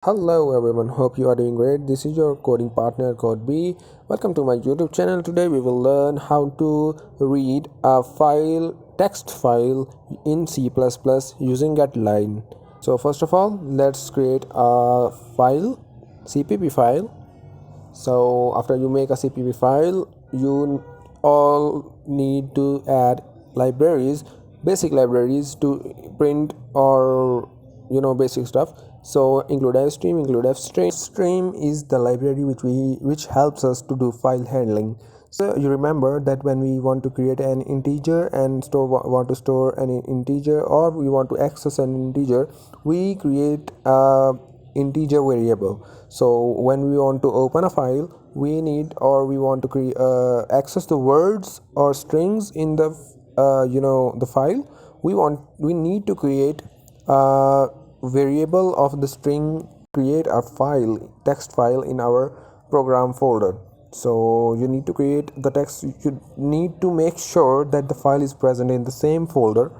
Hello everyone, hope you are doing great. This is your coding partner Code B. Welcome to my YouTube channel. Today we will learn how to read a text file in C++ using getline. So first of all, let's create a CPP file. So after you make a CPP file, you all need to add basic libraries to print or basic stuff. So include fstream, include fstream. Stream is the library which helps us to do file handling. So you remember that when we want to create an integer and want to store an integer, or we want to access an integer, we create a integer variable. So when we want to open a file, we need, or we want to access the words or strings in the the file, we need to create a variable of the string, create a text file in our program folder. So you need to create the text. You need to make sure that the file is present in the same folder,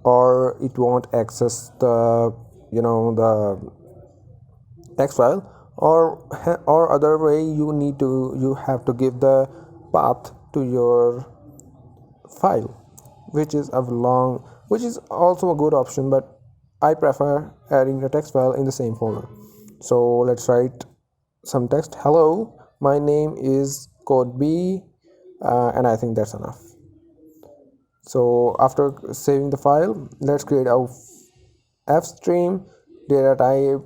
or it won't access the the text file. Or other way, you have to give the path to your file, which is also a good option, but I prefer adding a text file in the same folder. So let's write some text. Hello, my name is Code B, and I think that's enough. So after saving the file, let's create a fstream data type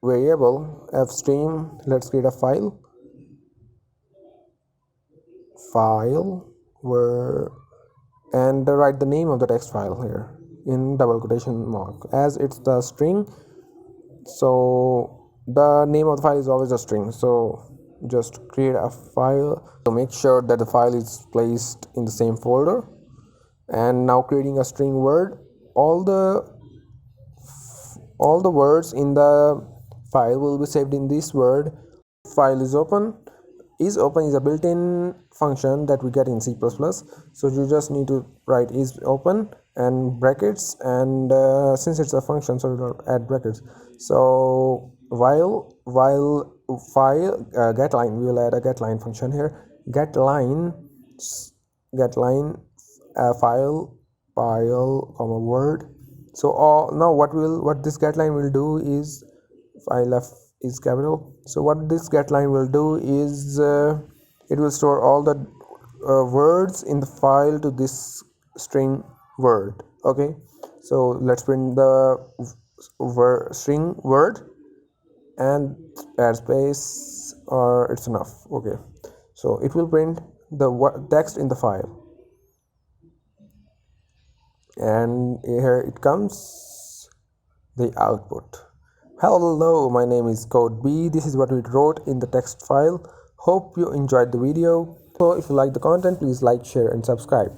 variable fstream. Let's create a file where, and write the name of the text file here in double quotation mark, as it's the string. So the name of the file is always a string, so just create a file. So make sure that the file is placed in the same folder. And now creating a string word, all the words in the file will be saved in this word. File is open is a built-in function that we get in C++. So you just need to write is open and brackets, and since it's a function, so we'll add brackets. So while file getline, we will add a getline function here. Getline file comma word. So now what this getline will do is, file f is capital. So what this getline will do is it will store all the words in the file to this string word. Okay, so let's print the string word and add space, or it's enough. Okay, so it will print the text in the file, and here it comes, the output. Hello, my name is Code B. This is what we wrote in the text file. Hope you enjoyed the video. So if you like the content, please like, share and subscribe.